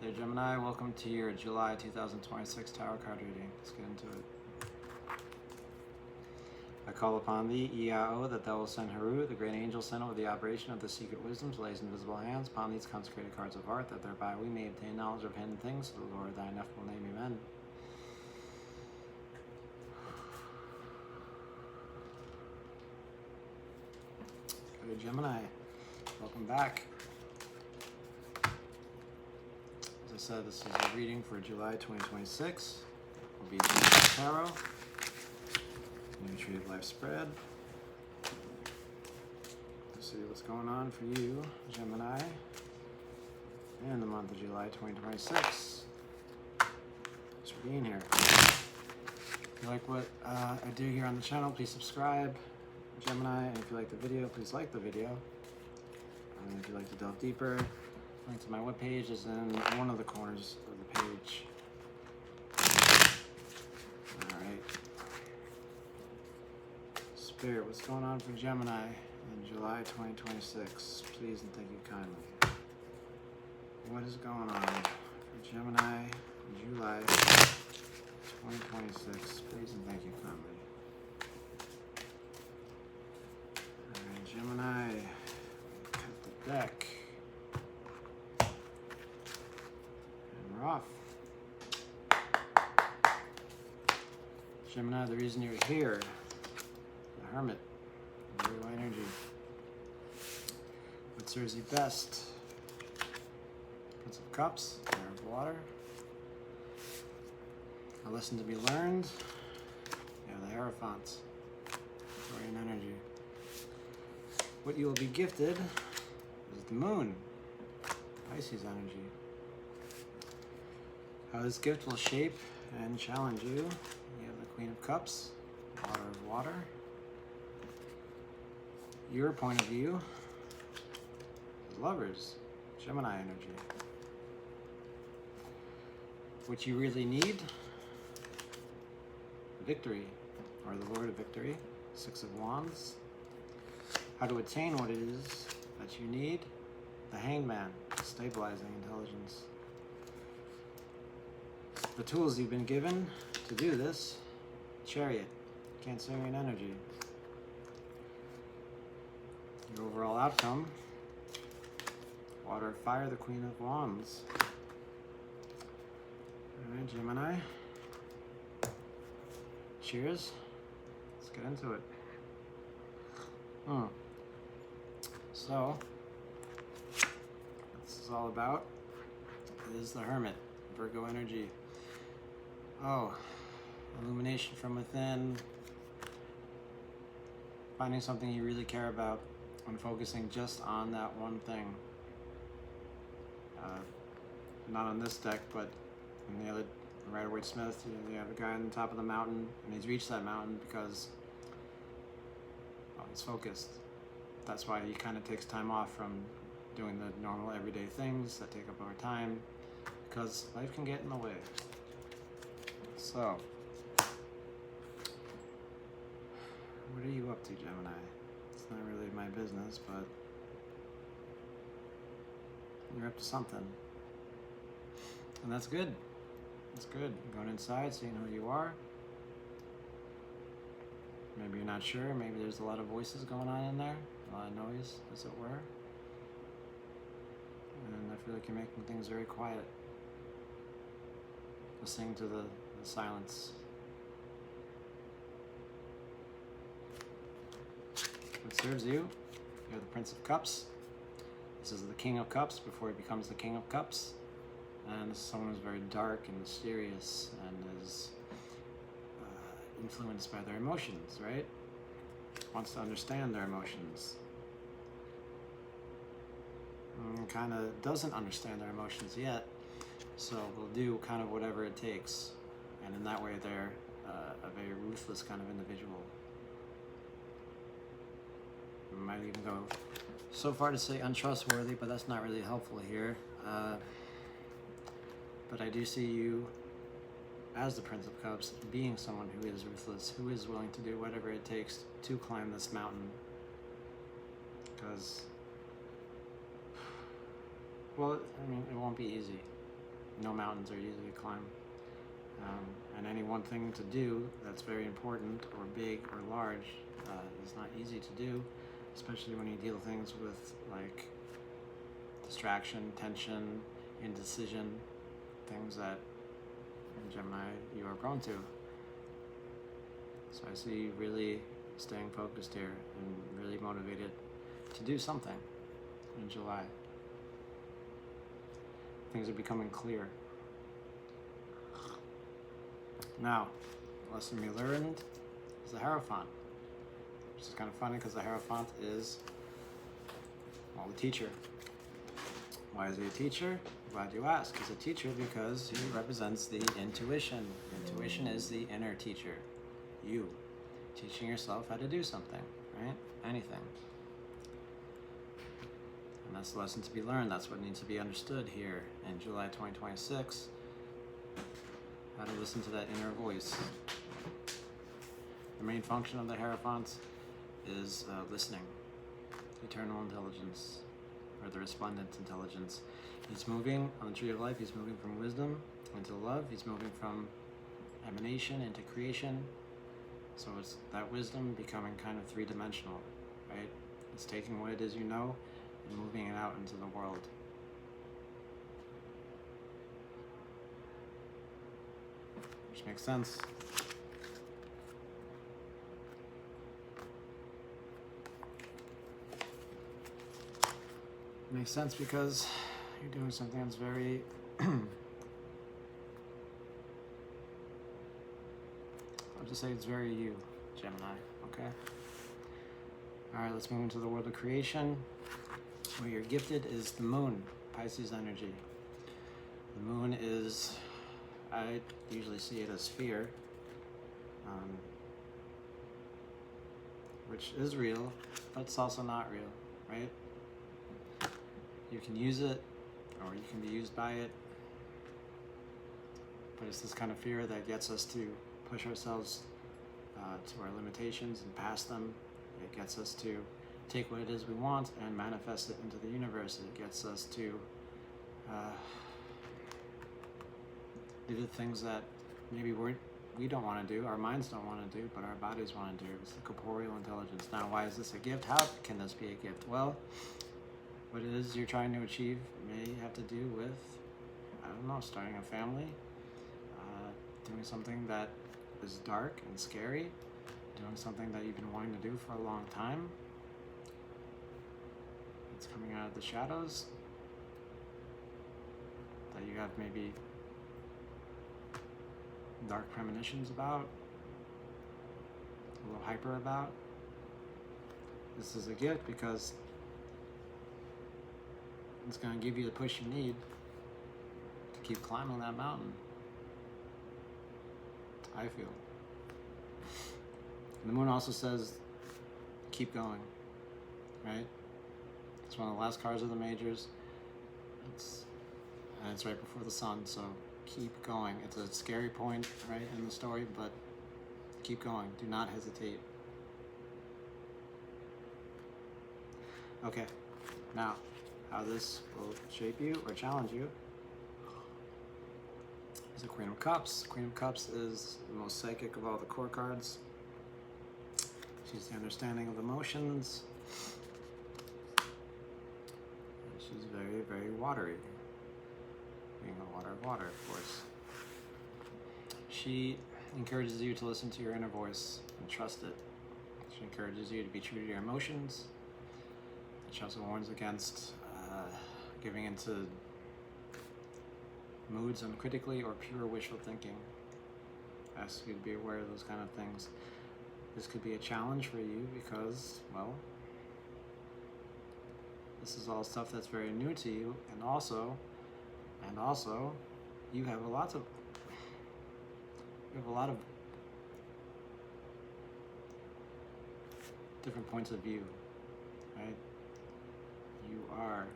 Hey Gemini, welcome to your July 2026 tarot card reading. Let's get into it. I call upon thee, Iao, that thou wilt send Haru, the great angel sent over the operation of the secret wisdoms, lays invisible hands upon these consecrated cards of art, that thereby we may obtain knowledge of hidden things, so the Lord thy ineffable name, amen. Good Gemini, welcome back. As I said, this is a reading for July 2026. We'll be doing tarot. New Tree of Life spread. Let's see what's going on for you, Gemini, in the month of July 2026. Thanks for being here. If you like what I do here on the channel, please subscribe, Gemini. And if you like the video, please like the video. And if you'd like to delve deeper, link to my webpage is in one of the corners of the page. Alright. Spirit, what's going on for Gemini in July 2026? Please and thank you kindly. What is going on for Gemini in July 2026? Please and thank you kindly. Alright, Gemini, cut the deck. And we're off. Gemini, the reason you're here, the Hermit, very low energy. What serves you best? Prince of Cups, Fire of Water. A lesson to be learned. Yeah, the Hierophant, Victorian energy. What you will be gifted is the Moon, Pisces energy. How this gift will shape and challenge you. You have the Queen of Cups, Water of Water. Your point of view is Lovers, Gemini energy. What you really need, Victory, or the Lord of Victory, Six of Wands. How to attain what it is that you need, the Hangman, stabilizing intelligence. The tools you've been given to do this, Chariot, Cancerian energy. Your overall outcome, Water of Fire, the Queen of Wands. Alright, Gemini. Cheers. Let's get into it. So, what this is all about is the Hermit, Virgo energy. Oh, illumination from within, finding something you really care about and focusing just on that one thing. Not on this deck, but in the other, Rider-Waite-Smith, you have a guy on the top of the mountain, and he's reached that mountain because he's focused. That's why he kind of takes time off from doing the normal everyday things that take up our time, because life can get in the way. So, what are you up to, Gemini? It's not really my business, but you're up to something. And that's good. That's good. Going inside, seeing who you are. Maybe you're not sure. Maybe there's a lot of voices going on in there. A lot of noise, as it were. And I feel like you're making things very quiet. Listening to the silence. What serves you? You're the Prince of Cups. This is the King of Cups before he becomes the King of Cups. And this is someone who's very dark and mysterious and is influenced by their emotions, right? Wants to understand their emotions. And kind of doesn't understand their emotions yet, so they'll do kind of whatever it takes. And in that way, they're a very ruthless kind of individual. Might even go so far to say untrustworthy, but that's not really helpful here. But I do see you as the Prince of Cups being someone who is ruthless, who is willing to do whatever it takes to climb this mountain. Because, well, I mean, it won't be easy. no mountains are easy to climb. And any one thing to do that's very important or big or large is not easy to do, especially when you deal things with like distraction, tension, indecision, things that in Gemini you are prone to. So I see you really staying focused here and really motivated to do something in July. Things are becoming clear. Now, the lesson we learned is the Hierophant, which is kind of funny because the Hierophant is, well, the teacher. Why is he a teacher? Glad you asked. He's a teacher because he represents the intuition. Intuition is the inner teacher. You. Teaching yourself how to do something, right? Anything. And that's the lesson to be learned. That's what needs to be understood here in July 2026. How to listen to that inner voice. The main function of the Hierophant is listening. Eternal intelligence, or the resplendent intelligence. He's moving on the tree of life. He's moving from wisdom into love. He's moving from emanation into creation. So it's that wisdom becoming kind of three-dimensional, right? It's taking what it is you know and moving it out into the world. Which makes sense. Makes sense because you're doing something that's very I'll just say it's very you, Gemini, okay? Alright, let's move into the world of creation. Where you're gifted is the moon, Pisces energy. The moon is, I usually see it as fear, which is real, but it's also not real, right? You can use it, or you can be used by it, but it's this kind of fear that gets us to push ourselves to our limitations and past them. It gets us to take what it is we want and manifest it into the universe. It gets us to do the things that maybe we don't want to do, our minds don't want to do, but our bodies want to do. It's the corporeal intelligence. Now, why is this a gift? How can this be a gift? Well, what it is you're trying to achieve may have to do with, I don't know, starting a family, doing something that is dark and scary, doing something that you've been wanting to do for a long time. It's coming out of the shadows, that you have maybe dark premonitions about, a little hyper about. This is a gift because it's going to give you the push you need to keep climbing that mountain, I feel. And the moon also says, keep going, right? It's one of the last cards of the majors. It's right before the sun, so keep going. It's a scary point, right, in the story, but keep going. Do not hesitate. Okay, now, how this will shape you or challenge you is the Queen of Cups. Queen of Cups is the most psychic of all the core cards. She's the understanding of emotions. And she's very, very watery. Being a water, of course. She encourages you to listen to your inner voice and trust it. She encourages you to be true to your emotions. She also warns against giving into moods uncritically or pure wishful thinking. Asks you to be aware of those kind of things. This could be a challenge for you because, well, this is all stuff that's very new to you, and also, you have a lot of different points of view, right? You are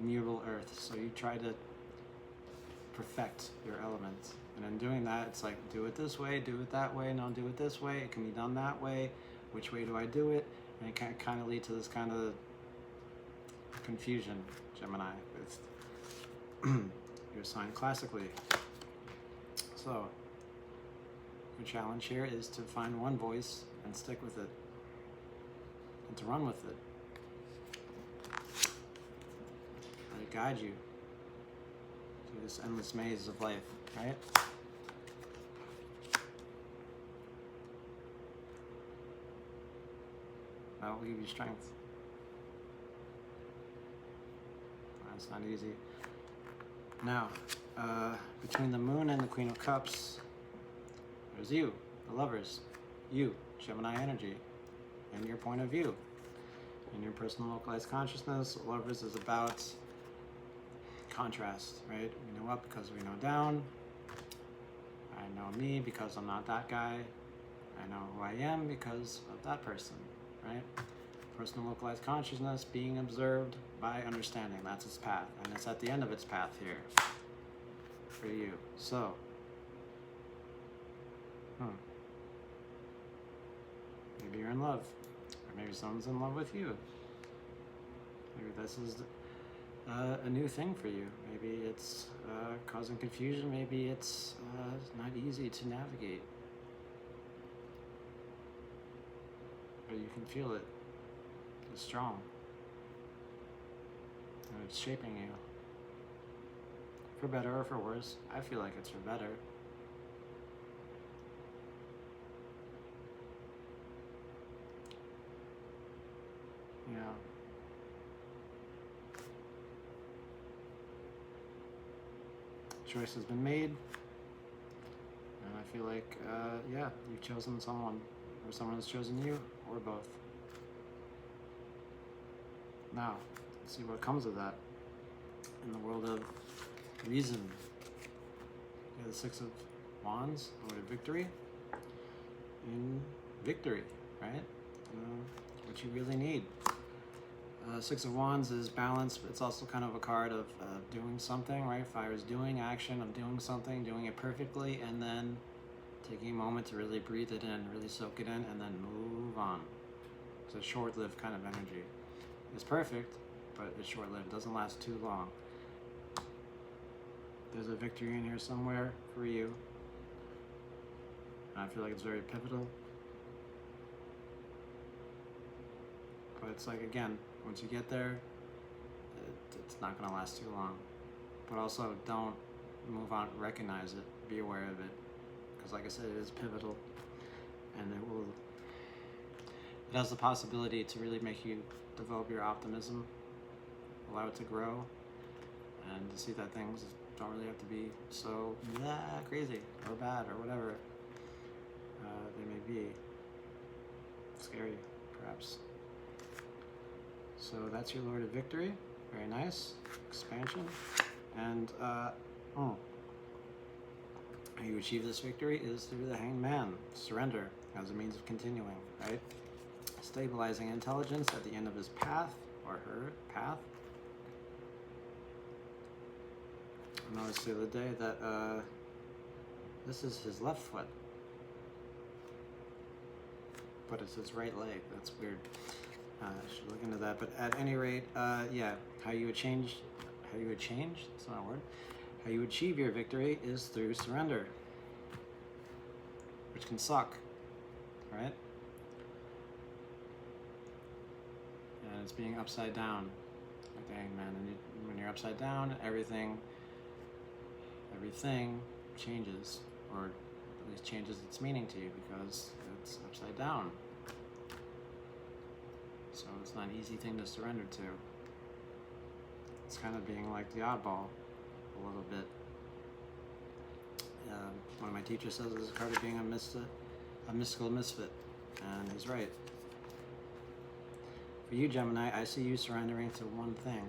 immutable earth, so you try to perfect your element, and in doing that, it's like, do it this way, do it that way, no, do it this way, it can be done that way, which way do I do it? And it can kind of lead to this kind of confusion, Gemini. sign classically. So, your challenge here is to find one voice and stick with it, and to run with it. Let it guide you through this endless maze of life, right? That will give you strength. It's not easy. Now, between the Moon and the Queen of Cups, there's you, the Lovers. You, Gemini energy, and your point of view. In your personal localized consciousness, Lovers is about contrast, right? We know up because we know down. I know me because I'm not that guy. I know who I am because of that person, right? Personal localized consciousness being observed by understanding. That's its path. And it's at the end of its path here for you. So, maybe you're in love. Or maybe someone's in love with you. Maybe this is a new thing for you. Maybe it's causing confusion. Maybe it's not easy to navigate. But you can feel it. It's strong. And it's shaping you. For better or for worse. I feel like it's for better. Yeah. Choice has been made. And I feel like, yeah, you've chosen someone. Or someone has chosen you. Or both. Now, let's see what comes of that in the world of reason. You have the Six of Wands, Lord of Victory. In victory, right? What you really need. Six of Wands is balance, but it's also kind of a card of doing something, right? Fire is doing action, of doing something, doing it perfectly, and then taking a moment to really breathe it in, really soak it in, and then move on. It's a short-lived kind of energy. It's perfect, but it's short-lived. It doesn't last too long. There's a victory in here somewhere for you. I feel like it's very pivotal. But it's like, again, once you get there, it's not going to last too long. But also, don't move on. Recognize it. Be aware of it. Because like I said, it is pivotal. And it has the possibility to really make you develop your optimism, allow it to grow, and to see that things don't really have to be so crazy or bad or whatever they may be. Scary, perhaps. So that's your Lord of Victory. Very nice. Expansion. And how you achieve this victory is through the Hanged Man. Surrender as a means of continuing, right? Stabilizing intelligence at the end of his path, or her path. I noticed the other day that this is his left foot, but it's his right leg. That's weird. I should look into that. But at any rate, yeah, how you achieve, it's not a word. How you achieve your victory is through surrender, which can suck, right? And it's being upside down, like the Hanged Man. And when you're upside down, everything changes, or at least changes its meaning to you because it's upside down. So it's not an easy thing to surrender to. It's kind of being like the oddball a little bit. One of my teachers says it's a card of being a mystical misfit, and he's right. For you, Gemini, I see you surrendering to one thing,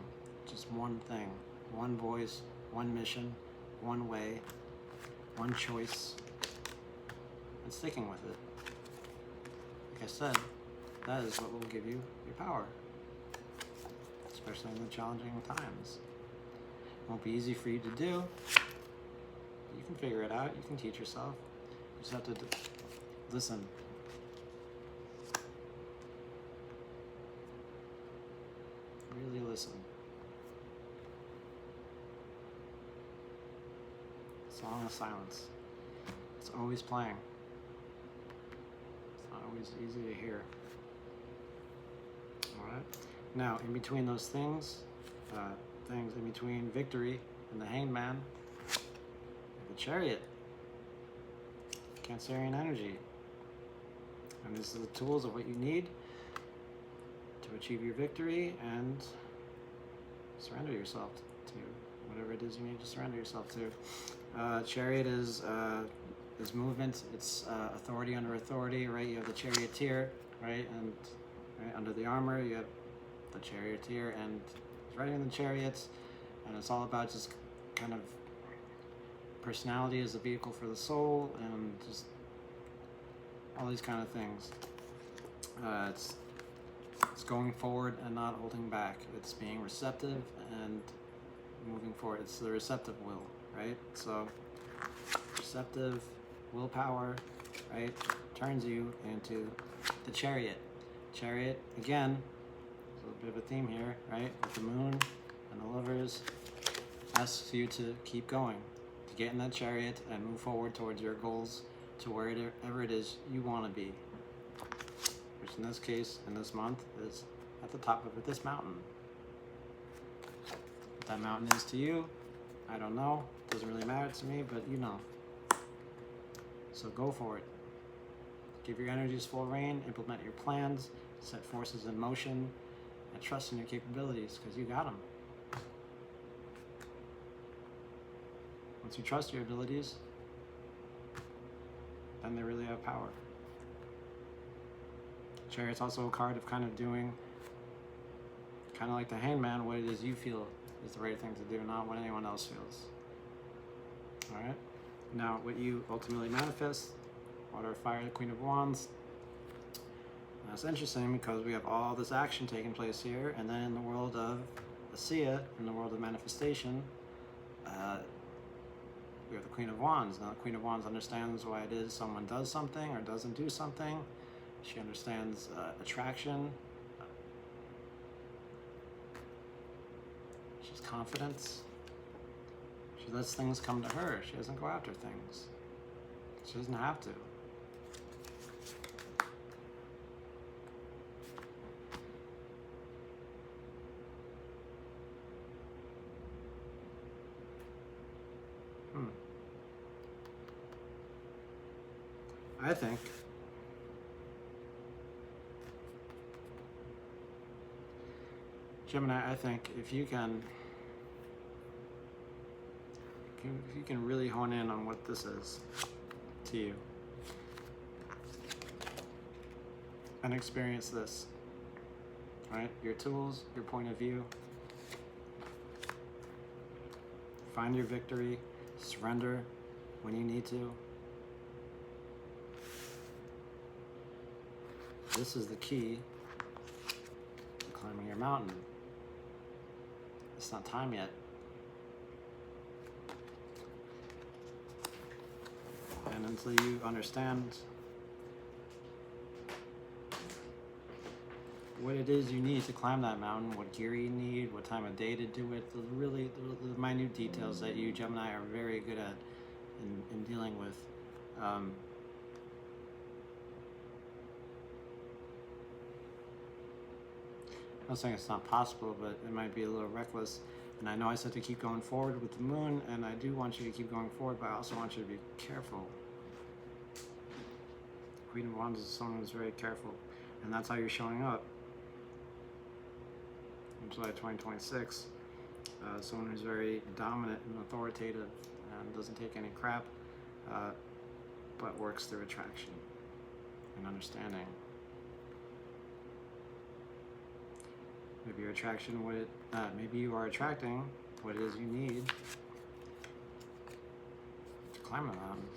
just one thing, one voice, one mission, one way, one choice, and sticking with it. Like I said, that is what will give you your power, especially in the challenging times. It won't be easy for you to do. You can figure it out. You can teach yourself. You just have to listen. Really listen. Song of silence. It's always playing. It's not always easy to hear. All right. Now, in between those things in between victory and the Hanged Man, the Chariot, Cancerian energy. And these are the tools of what you need to achieve your victory and surrender yourself to whatever it is you need to surrender yourself to. Chariot is movement. It's authority under authority, right? You have the charioteer, right? And right, under the armor, you have the charioteer, and he's riding in the chariots, and it's all about just kind of personality as a vehicle for the soul, and just all these kind of things. It's going forward and not holding back. It's being receptive and moving forward. It's the receptive will, right? So receptive willpower, right, turns you into the chariot. Chariot, again, there's a bit of a theme here, right? With the moon and the lovers, asks you to keep going, to get in that chariot and move forward towards your goals, to wherever it is you want to be, which in this case, in this month, is at the top of this mountain. What that mountain is to you, I don't know. It doesn't really matter to me, but you know. So go for it. Give your energies full rein, implement your plans, set forces in motion, and trust in your capabilities, because you got them. Once you trust your abilities, then they really have power. Chariot's also a card of kind of doing, kind of like the Hanged Man, what it is you feel is the right thing to do, not what anyone else feels. All right? Now, what you ultimately manifest, Water of Fire, the Queen of Wands. That's interesting because we have all this action taking place here, and then in the world of Asiya, in the world of manifestation, we have the Queen of Wands. Now, the Queen of Wands understands why it is someone does something or doesn't do something. She understands attraction. She's confident. She lets things come to her. She doesn't go after things. She doesn't have to. I think Gemini, I think if you can really hone in on what this is to you and experience this, right? Your tools, your point of view, find your victory, surrender when you need to. This is the key to climbing your mountain. It's not time yet. And until you understand what it is you need to climb that mountain, what gear you need, what time of day to do it, the minute details that you, Gemini, are very good at in dealing with. I'm not saying it's not possible, but it might be a little reckless. And I know I said to keep going forward with the moon, and I do want you to keep going forward, but I also want you to be careful. Queen of Wands is someone who's very careful, and that's how you're showing up in July 2026. Someone who's very dominant and authoritative and doesn't take any crap, but works through attraction and understanding. Maybe your attraction maybe you are attracting what it is you need to climb a mountain,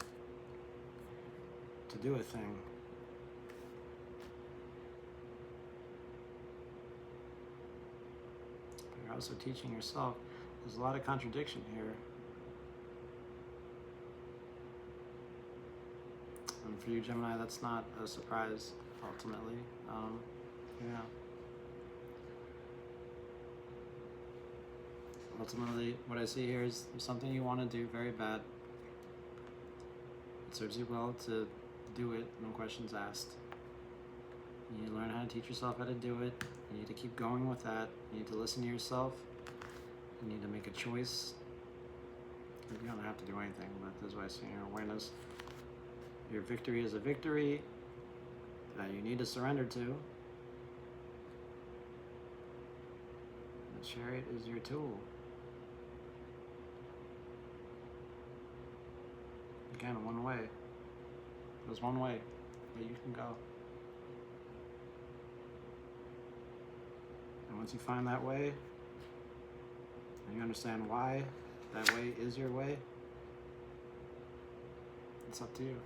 to do a thing. But you're also teaching yourself. There's a lot of contradiction here. And for you, Gemini, that's not a surprise, ultimately. Yeah. Ultimately, what I see here is something you want to do very bad, It serves you well to do it, no questions asked. You need to learn how to teach yourself how to do it. You need to keep going with that. You need to listen to yourself. You need to make a choice. You don't have to do anything, but this is why I see your awareness. Your victory is a victory that you need to surrender to. The chariot is your tool. Again, one way. There's one way that you can go. And once you find that way, and you understand why that way is your way, it's up to you.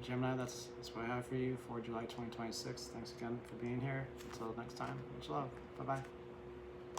Gemini, that's what I have for you for July 2026. Thanks again for being here. Until next time, much love. Bye-bye.